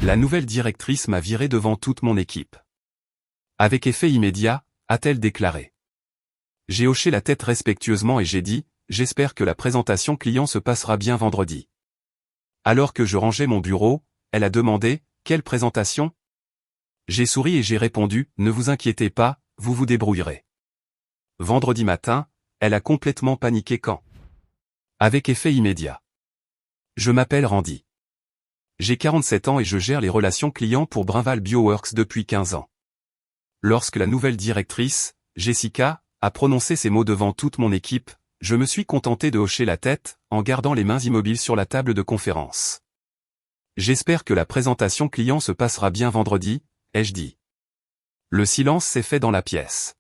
La nouvelle directrice m'a viré devant toute mon équipe. Avec effet immédiat, a-t-elle déclaré. J'ai hoché la tête respectueusement et j'ai dit, j'espère que la présentation client se passera bien vendredi. Alors que je rangeais mon bureau, elle a demandé, quelle présentation? J'ai souri et j'ai répondu, ne vous inquiétez pas, vous vous débrouillerez. Vendredi matin, elle a complètement paniqué quand. Avec effet immédiat. Je m'appelle Randy. J'ai 47 ans et je gère les relations clients pour Brinval Bioworks depuis 15 ans. Lorsque la nouvelle directrice, Jessica, a prononcé ces mots devant toute mon équipe, je me suis contenté de hocher la tête, en gardant les mains immobiles sur la table de conférence. J'espère que la présentation client se passera bien vendredi, ai-je dit. Le silence s'est fait dans la pièce.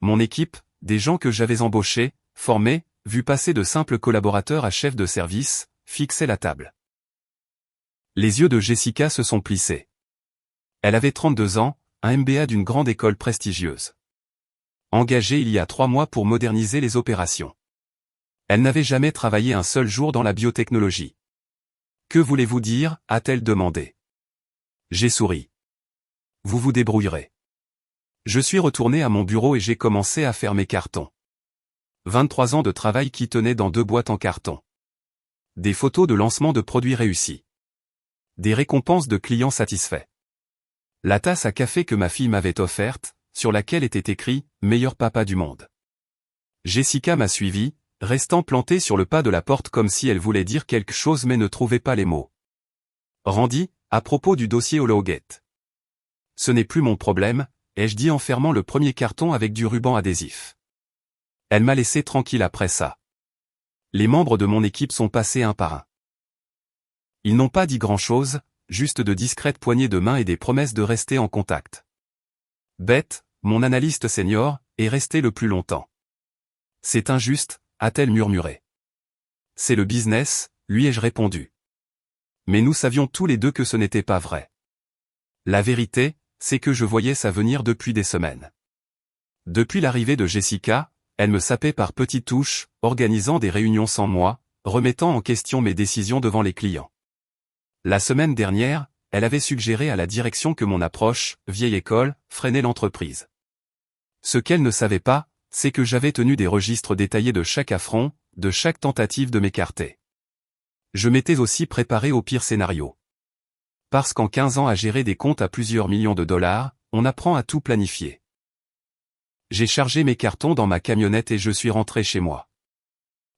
Mon équipe, des gens que j'avais embauchés, formés, vus passer de simples collaborateurs à chefs de service, fixaient la table. Les yeux de Jessica se sont plissés. Elle avait 32 ans, un MBA d'une grande école prestigieuse. Engagée il y a 3 mois pour moderniser les opérations. Elle n'avait jamais travaillé un seul jour dans la biotechnologie. Que voulez-vous dire, a-t-elle demandé. J'ai souri. Vous vous débrouillerez. Je suis retourné à mon bureau et j'ai commencé à faire mes cartons. 23 ans de travail qui tenaient dans 2 boîtes en carton. Des photos de lancement de produits réussis. Des récompenses de clients satisfaits. La tasse à café que ma fille m'avait offerte, sur laquelle était écrit « Meilleur papa du monde ». Jessica m'a suivi, restant plantée sur le pas de la porte comme si elle voulait dire quelque chose mais ne trouvait pas les mots. Randy, à propos du dossier Hologate. Ce n'est plus mon problème, ai-je dit en fermant le premier carton avec du ruban adhésif. Elle m'a laissé tranquille après ça. Les membres de mon équipe sont passés un par un. Ils n'ont pas dit grand-chose, juste de discrètes poignées de main et des promesses de rester en contact. Beth, mon analyste senior, est restée le plus longtemps. C'est injuste, a-t-elle murmuré. C'est le business, lui ai-je répondu. Mais nous savions tous les deux que ce n'était pas vrai. La vérité, c'est que je voyais ça venir depuis des semaines. Depuis l'arrivée de Jessica, elle me sapait par petites touches, organisant des réunions sans moi, remettant en question mes décisions devant les clients. La semaine dernière, elle avait suggéré à la direction que mon approche, vieille école, freinait l'entreprise. Ce qu'elle ne savait pas, c'est que j'avais tenu des registres détaillés de chaque affront, de chaque tentative de m'écarter. Je m'étais aussi préparé au pire scénario. Parce qu'en 15 ans à gérer des comptes à plusieurs millions de dollars, on apprend à tout planifier. J'ai chargé mes cartons dans ma camionnette et je suis rentré chez moi.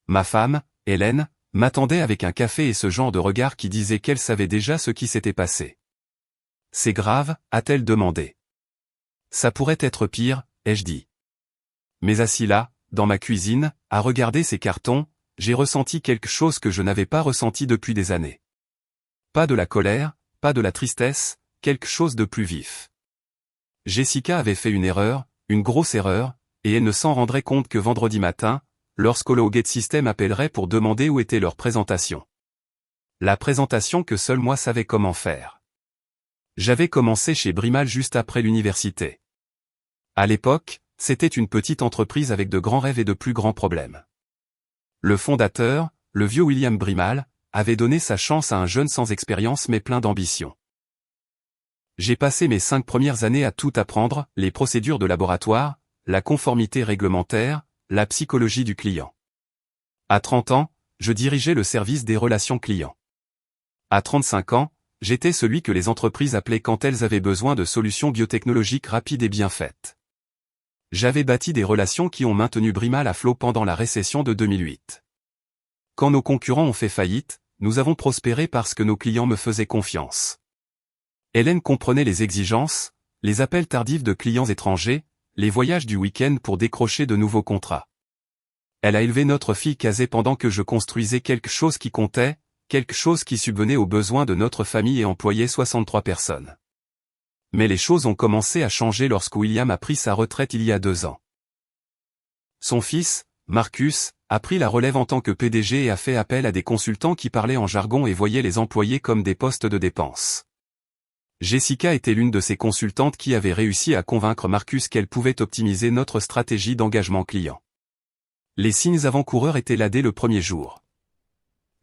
Ma femme, Hélène, m'attendait avec un café et ce genre de regard qui disait qu'elle savait déjà ce qui s'était passé. C'est grave, a-t-elle demandé. Ça pourrait être pire, ai-je dit. Mais assis là, dans ma cuisine, à regarder ces cartons, j'ai ressenti quelque chose que je n'avais pas ressenti depuis des années. Pas de la colère, pas de la tristesse, quelque chose de plus vif. Jessica avait fait une erreur, une grosse erreur, et elle ne s'en rendrait compte que vendredi matin, lorsqu'Hologate System appellerait pour demander où était leur présentation. La présentation que seul moi savais comment faire. J'avais commencé chez Brinval juste après l'université. À l'époque, c'était une petite entreprise avec de grands rêves et de plus grands problèmes. Le fondateur, le vieux William Brinval, avait donné sa chance à un jeune sans expérience mais plein d'ambition. J'ai passé mes 5 premières années à tout apprendre, les procédures de laboratoire, la conformité réglementaire, la psychologie du client. À 30 ans, je dirigeais le service des relations clients. À 35 ans, j'étais celui que les entreprises appelaient quand elles avaient besoin de solutions biotechnologiques rapides et bien faites. J'avais bâti des relations qui ont maintenu Brinval à flot pendant la récession de 2008. Quand nos concurrents ont fait faillite, nous avons prospéré parce que nos clients me faisaient confiance. Hélène comprenait les exigences, les appels tardifs de clients étrangers, les voyages du week-end pour décrocher de nouveaux contrats. Elle a élevé notre fille casée pendant que je construisais quelque chose qui comptait, quelque chose qui subvenait aux besoins de notre famille et employait 63 personnes. Mais les choses ont commencé à changer lorsque William a pris sa retraite il y a 2 ans. Son fils, Marcus, a pris la relève en tant que PDG et a fait appel à des consultants qui parlaient en jargon et voyaient les employés comme des postes de dépenses. Jessica était l'une de ces consultantes qui avait réussi à convaincre Marcus qu'elle pouvait optimiser notre stratégie d'engagement client. Les signes avant-coureurs étaient là dès le premier jour.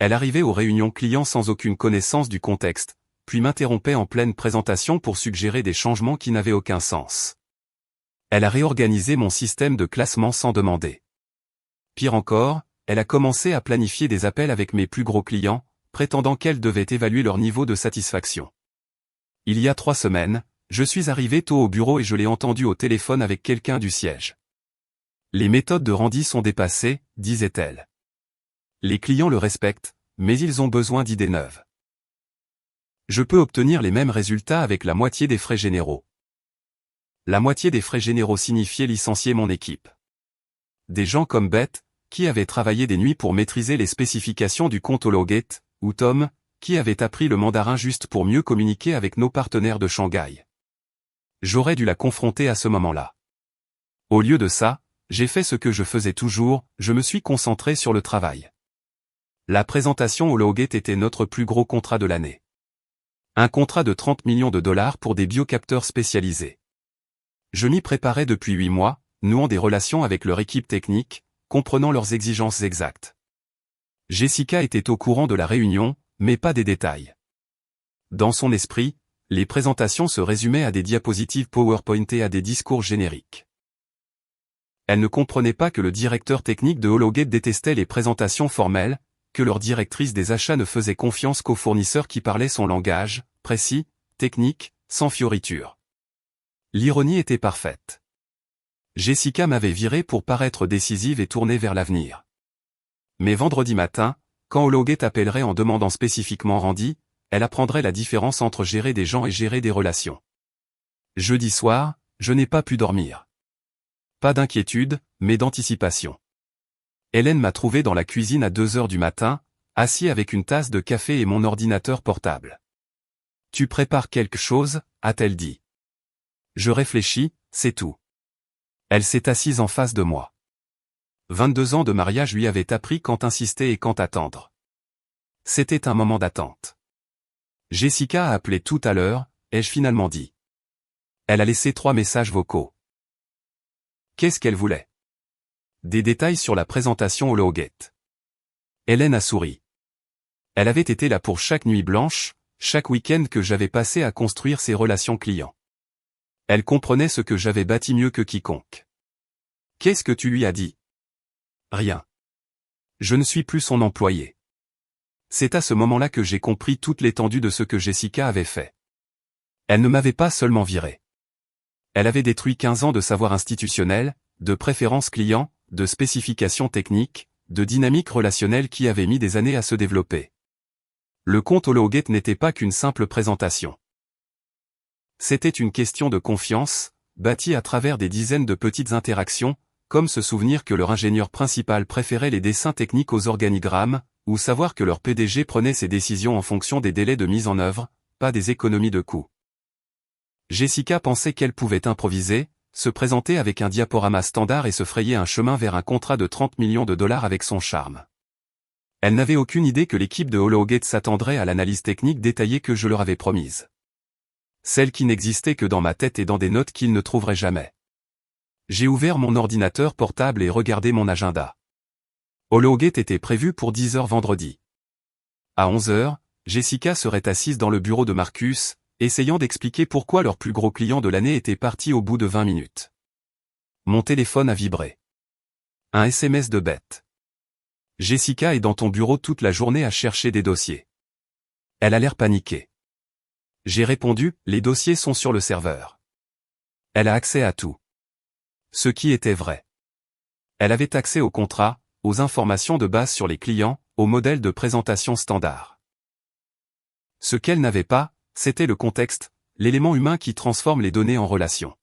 Elle arrivait aux réunions clients sans aucune connaissance du contexte, puis m'interrompait en pleine présentation pour suggérer des changements qui n'avaient aucun sens. Elle a réorganisé mon système de classement sans demander. Pire encore, elle a commencé à planifier des appels avec mes plus gros clients, prétendant qu'elle devait évaluer leur niveau de satisfaction. Il y a 3 semaines, je suis arrivé tôt au bureau et je l'ai entendu au téléphone avec quelqu'un du siège. Les méthodes de Randy sont dépassées, disait-elle. Les clients le respectent, mais ils ont besoin d'idées neuves. Je peux obtenir les mêmes résultats avec la moitié des frais généraux. La moitié des frais généraux signifiait licencier mon équipe. Des gens comme Beth, qui avait travaillé des nuits pour maîtriser les spécifications du compte HoloGate, ou Tom, qui avait appris le mandarin juste pour mieux communiquer avec nos partenaires de Shanghai. J'aurais dû la confronter à ce moment-là. Au lieu de ça, j'ai fait ce que je faisais toujours, je me suis concentré sur le travail. La présentation HoloGate était notre plus gros contrat de l'année. Un contrat de 30 millions de dollars pour des biocapteurs spécialisés. Je m'y préparais depuis 8 mois, nouant des relations avec leur équipe technique, comprenant leurs exigences exactes. Jessica était au courant de la réunion, mais pas des détails. Dans son esprit, les présentations se résumaient à des diapositives PowerPoint et à des discours génériques. Elle ne comprenait pas que le directeur technique de HoloGate détestait les présentations formelles, que leur directrice des achats ne faisait confiance qu'aux fournisseurs qui parlaient son langage, précis, technique, sans fioritures. L'ironie était parfaite. Jessica m'avait viré pour paraître décisive et tournée vers l'avenir. Mais vendredi matin, quand HoloGate appellerait en demandant spécifiquement Randy, elle apprendrait la différence entre gérer des gens et gérer des relations. Jeudi soir, je n'ai pas pu dormir. Pas d'inquiétude, mais d'anticipation. Hélène m'a trouvé dans la cuisine à 2 heures du matin, assis avec une tasse de café et mon ordinateur portable. « Tu prépares quelque chose ?» a-t-elle dit. Je réfléchis, c'est tout. Elle s'est assise en face de moi. 22 ans de mariage lui avaient appris quand insister et quand attendre. C'était un moment d'attente. Jessica a appelé tout à l'heure, ai-je finalement dit. Elle a laissé 3 messages vocaux. Qu'est-ce qu'elle voulait? Des détails sur la présentation HoloGate. Hélène a souri. Elle avait été là pour chaque nuit blanche, chaque week-end que j'avais passé à construire ses relations clients. Elle comprenait ce que j'avais bâti mieux que quiconque. Qu'est-ce que tu lui as dit? Rien. Je ne suis plus son employé. C'est à ce moment-là que j'ai compris toute l'étendue de ce que Jessica avait fait. Elle ne m'avait pas seulement viré. Elle avait détruit 15 ans de savoir institutionnel, de préférences clients, de spécifications techniques, de dynamique relationnelle qui avaient mis des années à se développer. Le compte HoloGate n'était pas qu'une simple présentation. C'était une question de confiance, bâtie à travers des dizaines de petites interactions, comme se souvenir que leur ingénieur principal préférait les dessins techniques aux organigrammes, ou savoir que leur PDG prenait ses décisions en fonction des délais de mise en œuvre, pas des économies de coûts. Jessica pensait qu'elle pouvait improviser, se présenter avec un diaporama standard et se frayer un chemin vers un contrat de 30 millions de dollars avec son charme. Elle n'avait aucune idée que l'équipe de HoloGate s'attendrait à l'analyse technique détaillée que je leur avais promise. Celle qui n'existait que dans ma tête et dans des notes qu'ils ne trouveraient jamais. J'ai ouvert mon ordinateur portable et regardé mon agenda. HoloGate était prévu pour 10 heures vendredi. À 11 heures, Jessica serait assise dans le bureau de Marcus, essayant d'expliquer pourquoi leur plus gros client de l'année était parti au bout de 20 minutes. Mon téléphone a vibré. Un SMS de Beth. Jessica est dans ton bureau toute la journée à chercher des dossiers. Elle a l'air paniquée. J'ai répondu, les dossiers sont sur le serveur. Elle a accès à tout. Ce qui était vrai. Elle avait accès au contrat, aux informations de base sur les clients, aux modèles de présentation standard. Ce qu'elle n'avait pas, c'était le contexte, l'élément humain qui transforme les données en relations.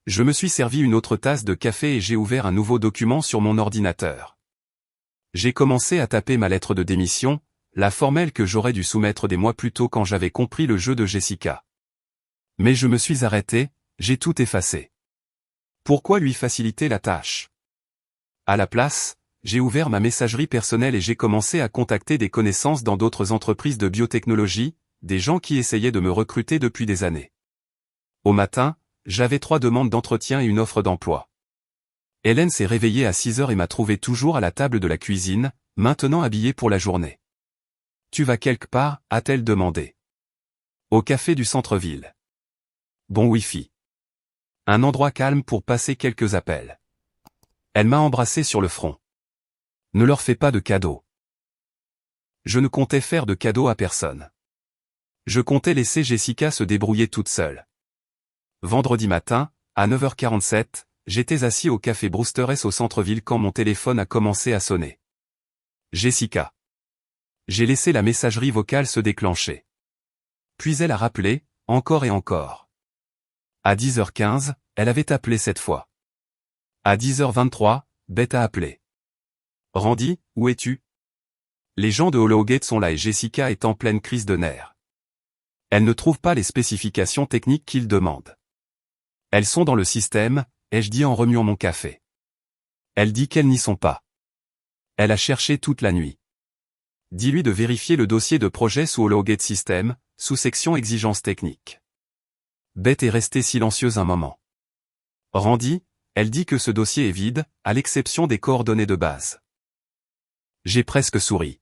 Je me suis servi une autre tasse de café et j'ai ouvert un nouveau document sur mon ordinateur. J'ai commencé à taper ma lettre de démission, la formelle que j'aurais dû soumettre des mois plus tôt quand j'avais compris le jeu de Jessica. Mais je me suis arrêté, j'ai tout effacé. Pourquoi lui faciliter la tâche? À la place, j'ai ouvert ma messagerie personnelle et j'ai commencé à contacter des connaissances dans d'autres entreprises de biotechnologie, des gens qui essayaient de me recruter depuis des années. Au matin, j'avais 3 demandes d'entretien et une offre d'emploi. Hélène s'est réveillée à 6 heures et m'a trouvé toujours à la table de la cuisine, maintenant habillée pour la journée. « Tu vas quelque part ?» a-t-elle demandé. Au café du centre-ville. Bon Wi-Fi. Un endroit calme pour passer quelques appels. Elle m'a embrassé sur le front. Ne leur fais pas de cadeaux. Je ne comptais faire de cadeaux à personne. Je comptais laisser Jessica se débrouiller toute seule. Vendredi matin, à 9h47, j'étais assis au café Brewster S au centre-ville quand mon téléphone a commencé à sonner. Jessica. J'ai laissé la messagerie vocale se déclencher. Puis elle a rappelé, encore et encore. À 10h15, elle avait appelé cette fois. À 10h23, Beth a appelé. Randy, où es-tu? Les gens de HoloGate sont là et Jessica est en pleine crise de nerfs. Elle ne trouve pas les spécifications techniques qu'ils demandent. Elles sont dans le système, ai-je dit en remuant mon café. Elle dit qu'elles n'y sont pas. Elle a cherché toute la nuit. Dis-lui de vérifier le dossier de projet sous HoloGate System, sous section exigences techniques. Beth est restée silencieuse un moment. Randy, elle dit que ce dossier est vide, à l'exception des coordonnées de base. J'ai presque souri.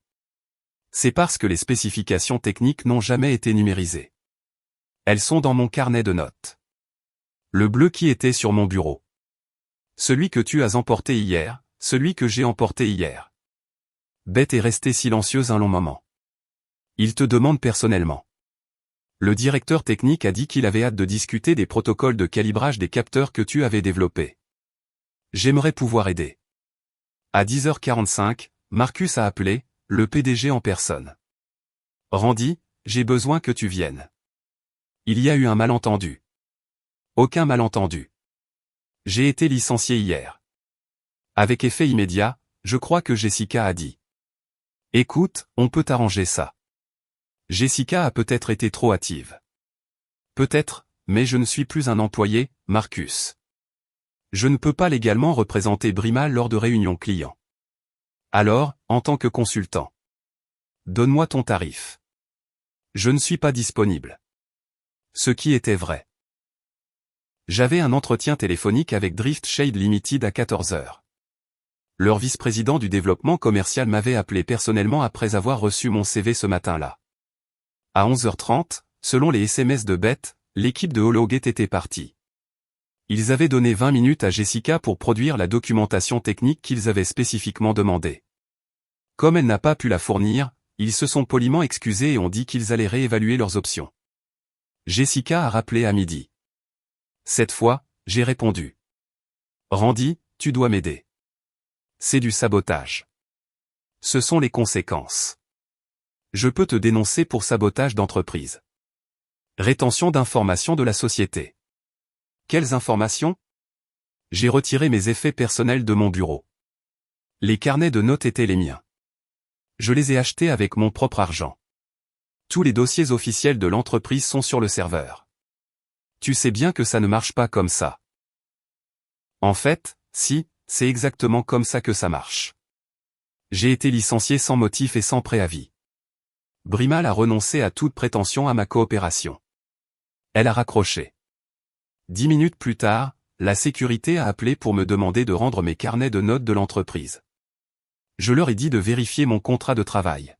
C'est parce que les spécifications techniques n'ont jamais été numérisées. Elles sont dans mon carnet de notes. Le bleu qui était sur mon bureau. Celui que tu as emporté hier, celui que j'ai emporté hier. Beth est restée silencieuse un long moment. Il te demande personnellement. Le directeur technique a dit qu'il avait hâte de discuter des protocoles de calibrage des capteurs que tu avais développés. J'aimerais pouvoir aider. À 10h45, Marcus a appelé, le PDG en personne. Randy, j'ai besoin que tu viennes. Il y a eu un malentendu. Aucun malentendu. J'ai été licencié hier. Avec effet immédiat, je crois que Jessica a dit. Écoute, on peut arranger ça. Jessica a peut-être été trop hâtive. Peut-être, mais je ne suis plus un employé, Marcus. Je ne peux pas légalement représenter Brimal lors de réunions clients. Alors, en tant que consultant. Donne-moi ton tarif. Je ne suis pas disponible. Ce qui était vrai. J'avais un entretien téléphonique avec Drift Shade Limited à 14h. Leur vice-président du développement commercial m'avait appelé personnellement après avoir reçu mon CV ce matin-là. À 11h30, selon les SMS de Beth, l'équipe de HoloGate était partie. Ils avaient donné 20 minutes à Jessica pour produire la documentation technique qu'ils avaient spécifiquement demandée. Comme elle n'a pas pu la fournir, ils se sont poliment excusés et ont dit qu'ils allaient réévaluer leurs options. Jessica a rappelé à midi. Cette fois, j'ai répondu. Randy, tu dois m'aider. C'est du sabotage. Ce sont les conséquences. Je peux te dénoncer pour sabotage d'entreprise. Rétention d'informations de la société. Quelles informations? J'ai retiré mes effets personnels de mon bureau. Les carnets de notes étaient les miens. Je les ai achetés avec mon propre argent. Tous les dossiers officiels de l'entreprise sont sur le serveur. Tu sais bien que ça ne marche pas comme ça. En fait, si, c'est exactement comme ça que ça marche. J'ai été licencié sans motif et sans préavis. Brimal a renoncé à toute prétention à ma coopération. Elle a raccroché. 10 minutes plus tard, la sécurité a appelé pour me demander de rendre mes carnets de notes de l'entreprise. Je leur ai dit de vérifier mon contrat de travail.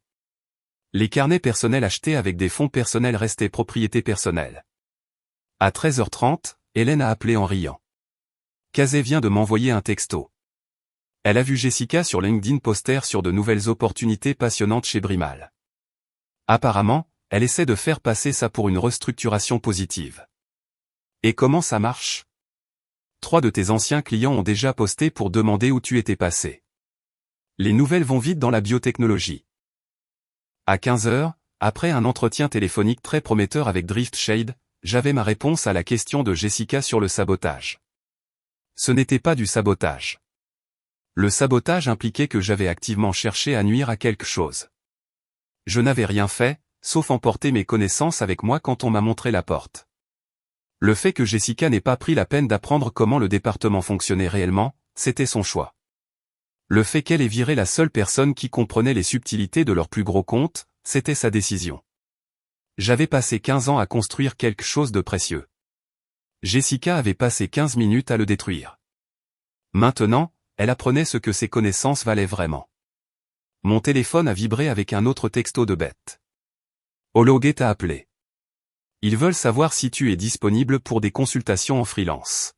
Les carnets personnels achetés avec des fonds personnels restaient propriété personnelle. À 13h30, Hélène a appelé en riant. Kazé vient de m'envoyer un texto. Elle a vu Jessica sur LinkedIn poster sur de nouvelles opportunités passionnantes chez Brimal. Apparemment, elle essaie de faire passer ça pour une restructuration positive. Et comment ça marche? 3 de tes anciens clients ont déjà posté pour demander où tu étais passé. Les nouvelles vont vite dans la biotechnologie. À 15h, après un entretien téléphonique très prometteur avec Drift Shade, j'avais ma réponse à la question de Jessica sur le sabotage. Ce n'était pas du sabotage. Le sabotage impliquait que j'avais activement cherché à nuire à quelque chose. Je n'avais rien fait, sauf emporter mes connaissances avec moi quand on m'a montré la porte. Le fait que Jessica n'ait pas pris la peine d'apprendre comment le département fonctionnait réellement, c'était son choix. Le fait qu'elle ait viré la seule personne qui comprenait les subtilités de leur plus gros compte, c'était sa décision. J'avais passé 15 ans à construire quelque chose de précieux. Jessica avait passé 15 minutes à le détruire. Maintenant, elle apprenait ce que ses connaissances valaient vraiment. Mon téléphone a vibré avec un autre texto de Beth. HoloGate a appelé. Ils veulent savoir si tu es disponible pour des consultations en freelance.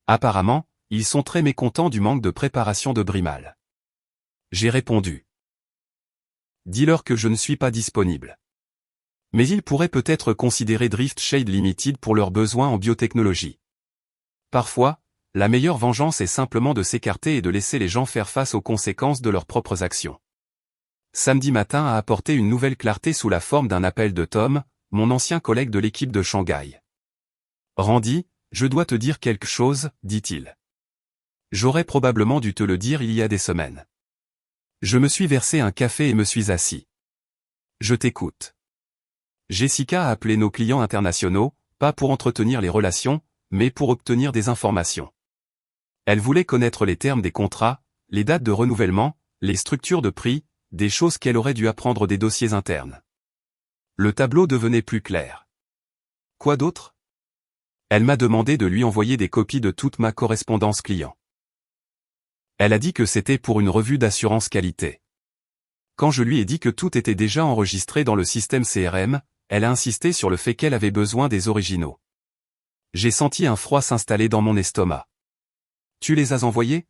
Apparemment, ils sont très mécontents du manque de préparation de Brimal. J'ai répondu. Dis-leur que je ne suis pas disponible. Mais ils pourraient peut-être considérer Drift Shade Limited pour leurs besoins en biotechnologie. Parfois, la meilleure vengeance est simplement de s'écarter et de laisser les gens faire face aux conséquences de leurs propres actions. Samedi matin a apporté une nouvelle clarté sous la forme d'un appel de Tom, mon ancien collègue de l'équipe de Shanghai. Randy, je dois te dire quelque chose, dit-il. J'aurais probablement dû te le dire il y a des semaines. Je me suis versé un café et me suis assis. Je t'écoute. Jessica a appelé nos clients internationaux, pas pour entretenir les relations, mais pour obtenir des informations. Elle voulait connaître les termes des contrats, les dates de renouvellement, les structures de prix, des choses qu'elle aurait dû apprendre des dossiers internes. Le tableau devenait plus clair. Quoi d'autre? Elle m'a demandé de lui envoyer des copies de toute ma correspondance client. Elle a dit que c'était pour une revue d'assurance qualité. Quand je lui ai dit que tout était déjà enregistré dans le système CRM, elle a insisté sur le fait qu'elle avait besoin des originaux. J'ai senti un froid s'installer dans mon estomac. Tu les as envoyés?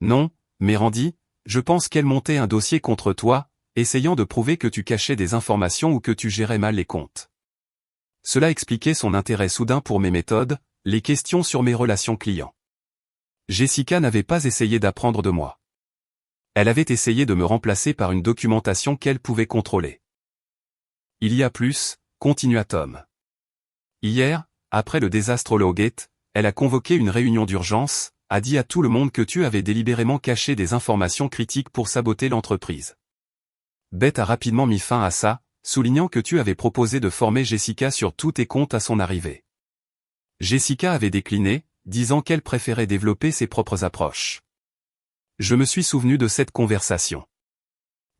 Non, mais Randy, je pense qu'elle montait un dossier contre toi, essayant de prouver que tu cachais des informations ou que tu gérais mal les comptes. Cela expliquait son intérêt soudain pour mes méthodes, les questions sur mes relations clients. Jessica n'avait pas essayé d'apprendre de moi. Elle avait essayé de me remplacer par une documentation qu'elle pouvait contrôler. Il y a plus, continua Tom. Hier, après le désastre au Lowgate, elle a convoqué une réunion d'urgence, a dit à tout le monde que tu avais délibérément caché des informations critiques pour saboter l'entreprise. Beth a rapidement mis fin à ça, soulignant que tu avais proposé de former Jessica sur tous tes comptes à son arrivée. Jessica avait décliné, disant qu'elle préférait développer ses propres approches. Je me suis souvenu de cette conversation.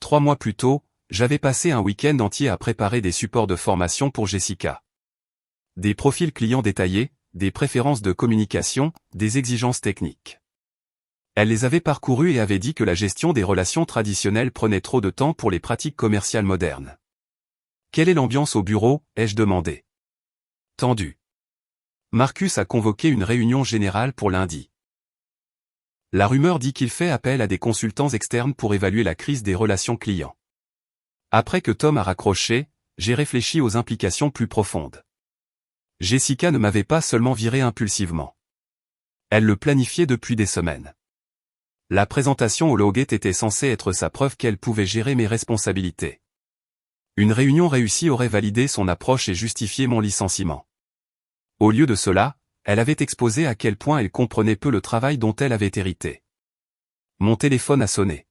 3 mois plus tôt, j'avais passé un week-end entier à préparer des supports de formation pour Jessica. Des profils clients détaillés, des préférences de communication, des exigences techniques. Elle les avait parcourus et avait dit que la gestion des relations traditionnelles prenait trop de temps pour les pratiques commerciales modernes. Quelle est l'ambiance au bureau, ai-je demandé. Tendu. Marcus a convoqué une réunion générale pour lundi. La rumeur dit qu'il fait appel à des consultants externes pour évaluer la crise des relations clients. Après que Tom a raccroché, j'ai réfléchi aux implications plus profondes. Jessica ne m'avait pas seulement viré impulsivement. Elle le planifiait depuis des semaines. La présentation au Lowgate était censée être sa preuve qu'elle pouvait gérer mes responsabilités. Une réunion réussie aurait validé son approche et justifié mon licenciement. Au lieu de cela, elle avait exposé à quel point elle comprenait peu le travail dont elle avait hérité. Mon téléphone a sonné.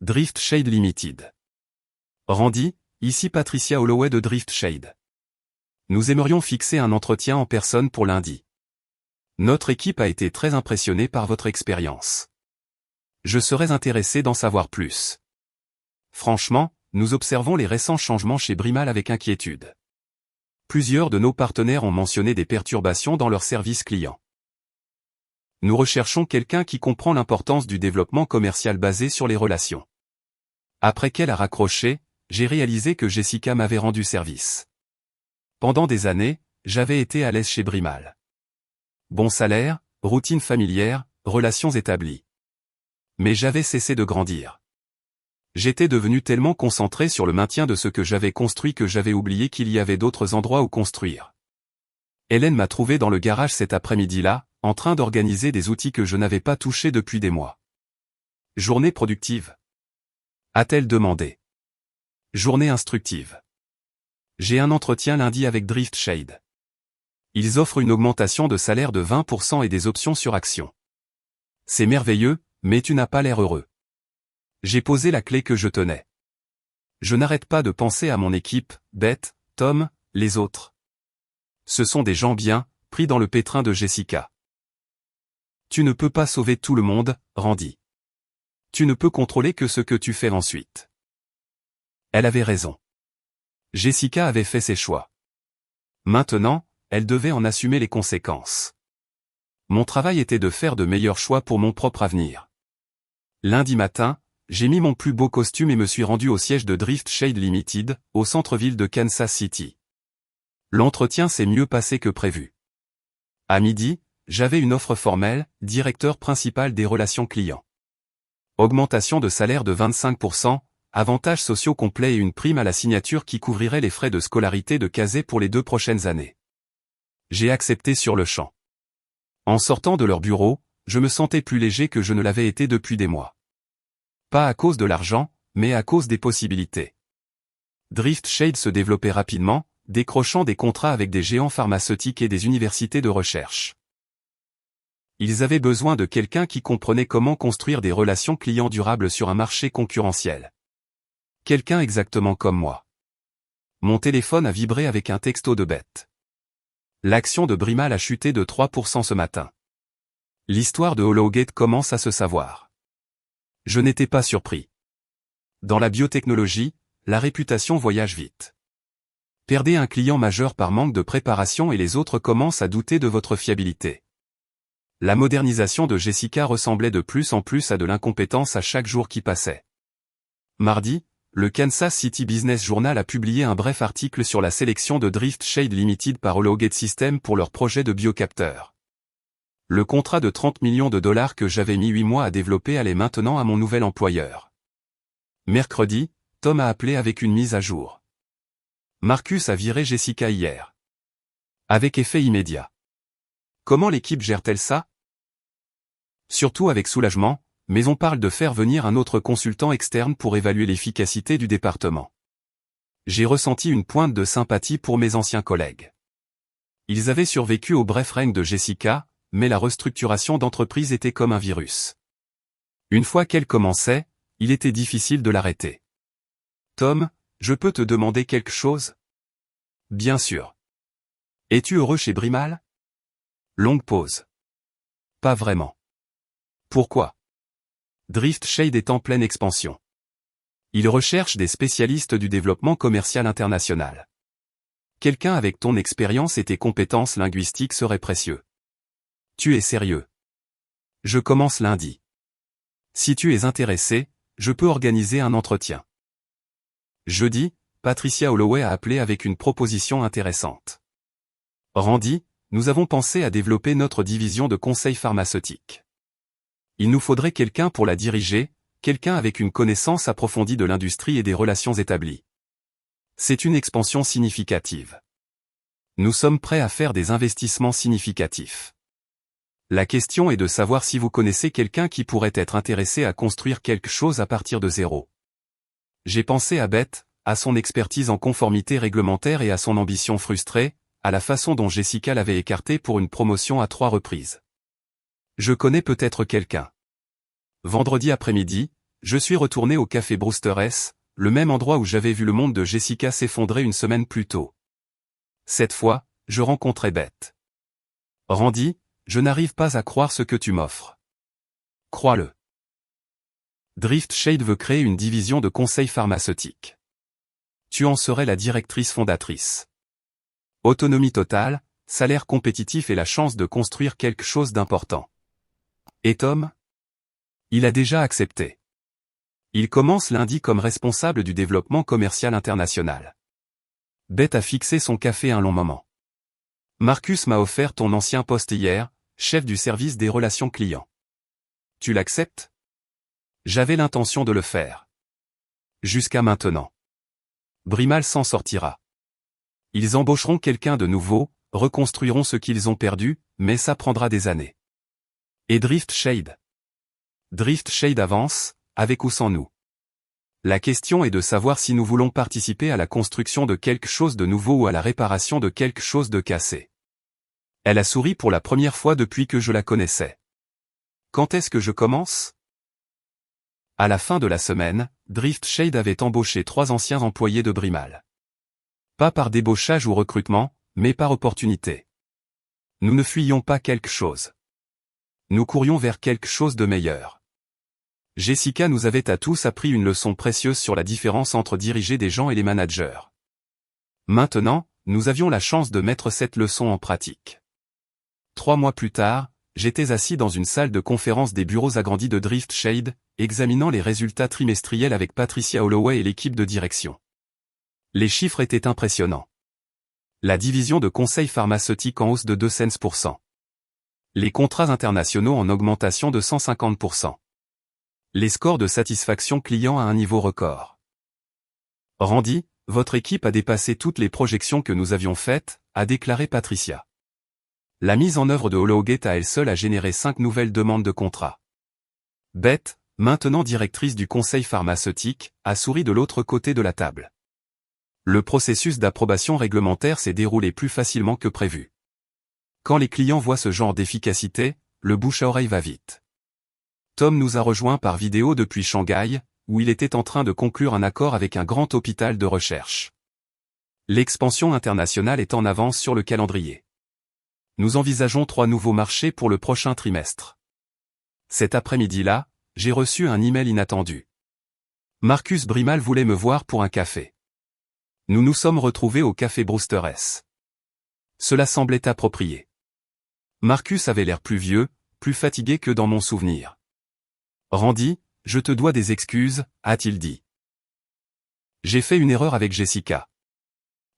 Drift Shade Limited. Randy, ici Patricia Holloway de Drift Shade. Nous aimerions fixer un entretien en personne pour lundi. Notre équipe a été très impressionnée par votre expérience. Je serais intéressé d'en savoir plus. Franchement, nous observons les récents changements chez Brimal avec inquiétude. Plusieurs de nos partenaires ont mentionné des perturbations dans leur service client. Nous recherchons quelqu'un qui comprend l'importance du développement commercial basé sur les relations. Après qu'elle a raccroché, j'ai réalisé que Jessica m'avait rendu service. Pendant des années, j'avais été à l'aise chez Brimal. Bon salaire, routine familière, relations établies. Mais j'avais cessé de grandir. J'étais devenu tellement concentré sur le maintien de ce que j'avais construit que j'avais oublié qu'il y avait d'autres endroits où construire. Hélène m'a trouvé dans le garage cet après-midi-là, en train d'organiser des outils que je n'avais pas touchés depuis des mois. Journée productive? A-t-elle demandé. Journée instructive. J'ai un entretien lundi avec Drift Shade. Ils offrent une augmentation de salaire de 20% et des options sur action. C'est merveilleux, mais tu n'as pas l'air heureux. J'ai posé la clé que je tenais. Je n'arrête pas de penser à mon équipe, Beth, Tom, les autres. Ce sont des gens bien, pris dans le pétrin de Jessica. Tu ne peux pas sauver tout le monde, Randy. Tu ne peux contrôler que ce que tu fais ensuite. Elle avait raison. Jessica avait fait ses choix. Maintenant, elle devait en assumer les conséquences. Mon travail était de faire de meilleurs choix pour mon propre avenir. Lundi matin, j'ai mis mon plus beau costume et me suis rendu au siège de Drift Shade Limited, au centre-ville de Kansas City. L'entretien s'est mieux passé que prévu. À midi, j'avais une offre formelle, directeur principal des relations clients. Augmentation de salaire de 25%, avantages sociaux complets et une prime à la signature qui couvrirait les frais de scolarité de Kazé pour les 2 prochaines années. J'ai accepté sur le champ. En sortant de leur bureau, je me sentais plus léger que je ne l'avais été depuis des mois. Pas à cause de l'argent, mais à cause des possibilités. Drift Shade se développait rapidement, décrochant des contrats avec des géants pharmaceutiques et des universités de recherche. Ils avaient besoin de quelqu'un qui comprenait comment construire des relations clients durables sur un marché concurrentiel. Quelqu'un exactement comme moi. Mon téléphone a vibré avec un texto de Beth. L'action de Brimal a chuté de 3% ce matin. L'histoire de HoloGate commence à se savoir. Je n'étais pas surpris. Dans la biotechnologie, la réputation voyage vite. Perdez un client majeur par manque de préparation et les autres commencent à douter de votre fiabilité. La modernisation de Jessica ressemblait de plus en plus à de l'incompétence à chaque jour qui passait. Mardi, le Kansas City Business Journal a publié un bref article sur la sélection de Drift Shade Limited par HoloGate Systems pour leur projet de biocapteur. Le contrat de 30 millions de dollars que j'avais mis 8 mois à développer allait maintenant à mon nouvel employeur. Mercredi, Tom a appelé avec une mise à jour. Marcus a viré Jessica hier. Avec effet immédiat. Comment l'équipe gère-t-elle ça? Surtout avec soulagement, mais on parle de faire venir un autre consultant externe pour évaluer l'efficacité du département. J'ai ressenti une pointe de sympathie pour mes anciens collègues. Ils avaient survécu au bref règne de Jessica, mais la restructuration d'entreprise était comme un virus. Une fois qu'elle commençait, il était difficile de l'arrêter. Tom, je peux te demander quelque chose? Bien sûr. Es-tu heureux chez Brimal? Longue pause. Pas vraiment. Pourquoi? Drift Shade est en pleine expansion. Il recherche des spécialistes du développement commercial international. Quelqu'un avec ton expérience et tes compétences linguistiques serait précieux. Tu es sérieux? Je commence lundi. Si tu es intéressé, je peux organiser un entretien. Jeudi, Patricia Holloway a appelé avec une proposition intéressante. Randy, nous avons pensé à développer notre division de conseil pharmaceutique. Il nous faudrait quelqu'un pour la diriger, quelqu'un avec une connaissance approfondie de l'industrie et des relations établies. C'est une expansion significative. Nous sommes prêts à faire des investissements significatifs. La question est de savoir si vous connaissez quelqu'un qui pourrait être intéressé à construire quelque chose à partir de zéro. J'ai pensé à Beth, à son expertise en conformité réglementaire et à son ambition frustrée, à la façon dont Jessica l'avait écartée pour une promotion à 3 reprises. Je connais peut-être quelqu'un. Vendredi après-midi, je suis retourné au café Brewster S, le même endroit où j'avais vu le monde de Jessica s'effondrer une semaine plus tôt. Cette fois, je rencontrai Beth. Randy, je n'arrive pas à croire ce que tu m'offres. Crois-le. Drift Shade veut créer une division de conseil pharmaceutique. Tu en serais la directrice fondatrice. Autonomie totale, salaire compétitif et la chance de construire quelque chose d'important. Et Tom? Il a déjà accepté. Il commence lundi comme responsable du développement commercial international. Beth a fixé son café un long moment. Marcus m'a offert ton ancien poste hier, chef du service des relations clients. Tu l'acceptes? J'avais l'intention de le faire. Jusqu'à maintenant. Brimal s'en sortira. Ils embaucheront quelqu'un de nouveau, reconstruiront ce qu'ils ont perdu, mais ça prendra des années. Et Drift Shade? Drift Shade avance, avec ou sans nous. La question est de savoir si nous voulons participer à la construction de quelque chose de nouveau ou à la réparation de quelque chose de cassé. Elle a souri pour la première fois depuis que je la connaissais. Quand est-ce que je commence? À la fin de la semaine, Drift Shade avait embauché 3 anciens employés de Brimal. Pas par débauchage ou recrutement, mais par opportunité. Nous ne fuyions pas quelque chose. Nous courions vers quelque chose de meilleur. Jessica nous avait à tous appris une leçon précieuse sur la différence entre diriger des gens et les managers. Maintenant, nous avions la chance de mettre cette leçon en pratique. 3 mois plus tard, j'étais assis dans une salle de conférence des bureaux agrandis de Drift Shade, examinant les résultats trimestriels avec Patricia Holloway et l'équipe de direction. Les chiffres étaient impressionnants. La division de conseil pharmaceutique en hausse de 200%. Les contrats internationaux en augmentation de 150%. Les scores de satisfaction client à un niveau record. Randy, votre équipe a dépassé toutes les projections que nous avions faites, a déclaré Patricia. La mise en œuvre de HoloGate à elle seule a généré 5 nouvelles demandes de contrat. Beth, maintenant directrice du conseil pharmaceutique, a souri de l'autre côté de la table. Le processus d'approbation réglementaire s'est déroulé plus facilement que prévu. Quand les clients voient ce genre d'efficacité, le bouche à oreille va vite. Tom nous a rejoints par vidéo depuis Shanghai, où il était en train de conclure un accord avec un grand hôpital de recherche. L'expansion internationale est en avance sur le calendrier. Nous envisageons 3 nouveaux marchés pour le prochain trimestre. Cet après-midi-là, j'ai reçu un email inattendu. Marcus Brimal voulait me voir pour un café. Nous nous sommes retrouvés au café Brewster S. Cela semblait approprié. Marcus avait l'air plus vieux, plus fatigué que dans mon souvenir. Randy, je te dois des excuses, a-t-il dit. J'ai fait une erreur avec Jessica.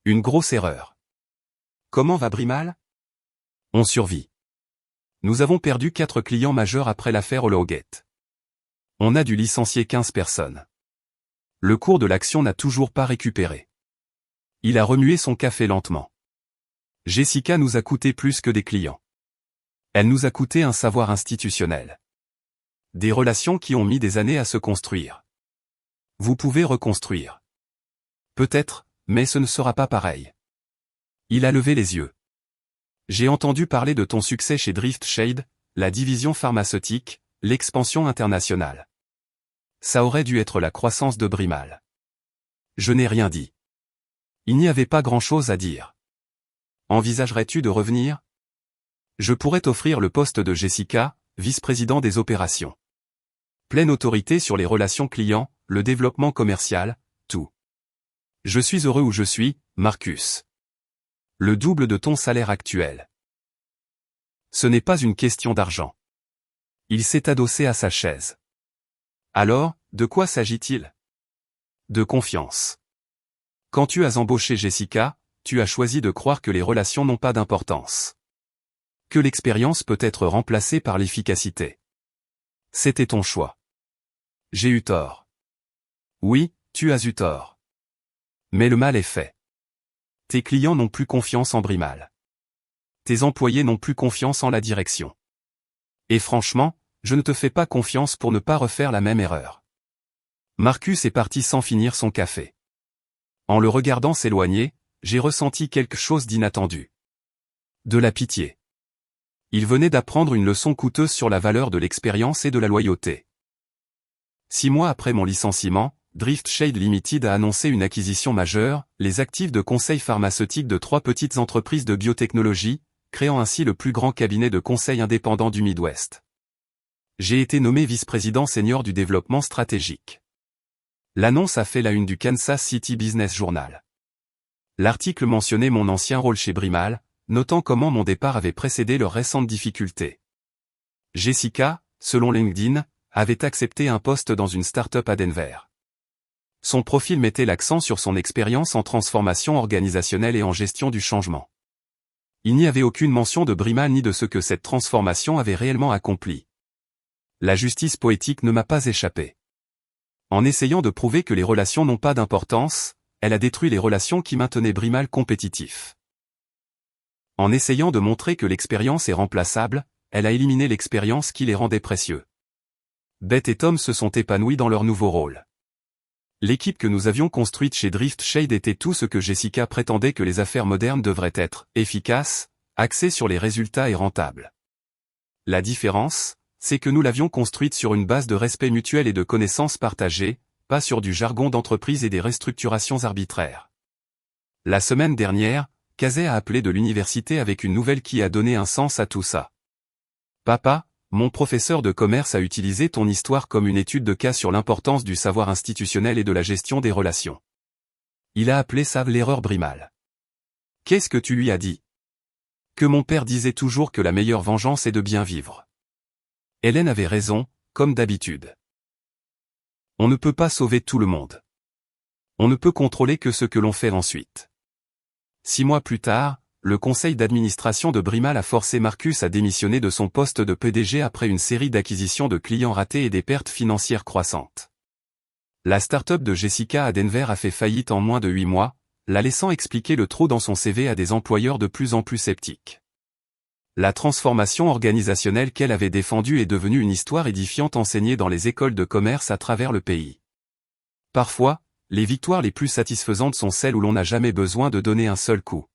Une grosse erreur. Comment va Brimal? On survit. Nous avons perdu 4 clients majeurs après l'affaire HoloGate. On a dû licencier 15 personnes. Le cours de l'action n'a toujours pas récupéré. Il a remué son café lentement. Jessica nous a coûté plus que des clients. Elle nous a coûté un savoir institutionnel. Des relations qui ont mis des années à se construire. Vous pouvez reconstruire. Peut-être, mais ce ne sera pas pareil. Il a levé les yeux. J'ai entendu parler de ton succès chez Drift Shade, la division pharmaceutique, l'expansion internationale. Ça aurait dû être la croissance de Brimal. Je n'ai rien dit. Il n'y avait pas grand-chose à dire. Envisagerais-tu de revenir? Je pourrais t'offrir le poste de Jessica, vice-président des opérations. Pleine autorité sur les relations clients, le développement commercial, tout. Je suis heureux où je suis, Marcus. Le double de ton salaire actuel. Ce n'est pas une question d'argent. Il s'est adossé à sa chaise. Alors, de quoi s'agit-il? De confiance. Quand tu as embauché Jessica, tu as choisi de croire que les relations n'ont pas d'importance. Que l'expérience peut être remplacée par l'efficacité. C'était ton choix. J'ai eu tort. Oui, tu as eu tort. Mais le mal est fait. Tes clients n'ont plus confiance en Brimal. Tes employés n'ont plus confiance en la direction. Et franchement, je ne te fais pas confiance pour ne pas refaire la même erreur. Marcus est parti sans finir son café. En le regardant s'éloigner, j'ai ressenti quelque chose d'inattendu. De la pitié. Il venait d'apprendre une leçon coûteuse sur la valeur de l'expérience et de la loyauté. 6 mois après mon licenciement, Drift Shade Limited a annoncé une acquisition majeure, les actifs de conseil pharmaceutique de 3 petites entreprises de biotechnologie, créant ainsi le plus grand cabinet de conseil indépendant du Midwest. J'ai été nommé vice-président senior du développement stratégique. L'annonce a fait la une du Kansas City Business Journal. L'article mentionnait mon ancien rôle chez Brimal, notant comment mon départ avait précédé leurs récentes difficultés. Jessica, selon LinkedIn, avait accepté un poste dans une start-up à Denver. Son profil mettait l'accent sur son expérience en transformation organisationnelle et en gestion du changement. Il n'y avait aucune mention de Brimal ni de ce que cette transformation avait réellement accompli. La justice poétique ne m'a pas échappé. En essayant de prouver que les relations n'ont pas d'importance, elle a détruit les relations qui maintenaient Brimal compétitif. En essayant de montrer que l'expérience est remplaçable, elle a éliminé l'expérience qui les rendait précieux. Beth et Tom se sont épanouis dans leur nouveau rôle. L'équipe que nous avions construite chez Drift Shade était tout ce que Jessica prétendait que les affaires modernes devraient être, efficaces, axées sur les résultats et rentables. La différence, c'est que nous l'avions construite sur une base de respect mutuel et de connaissances partagées, pas sur du jargon d'entreprise et des restructurations arbitraires. La semaine dernière, Casey a appelé de l'université avec une nouvelle qui a donné un sens à tout ça. Papa, mon professeur de commerce a utilisé ton histoire comme une étude de cas sur l'importance du savoir institutionnel et de la gestion des relations. Il a appelé ça l'erreur Brimal. Qu'est-ce que tu lui as dit? Que mon père disait toujours que la meilleure vengeance est de bien vivre. Hélène avait raison, comme d'habitude. On ne peut pas sauver tout le monde. On ne peut contrôler que ce que l'on fait ensuite. 6 mois plus tard, le conseil d'administration de Brimal a forcé Marcus à démissionner de son poste de PDG après une série d'acquisitions de clients ratés et des pertes financières croissantes. La start-up de Jessica à Denver a fait faillite en moins de 8 mois, la laissant expliquer le trou dans son CV à des employeurs de plus en plus sceptiques. La transformation organisationnelle qu'elle avait défendue est devenue une histoire édifiante enseignée dans les écoles de commerce à travers le pays. Parfois, les victoires les plus satisfaisantes sont celles où l'on n'a jamais besoin de donner un seul coup.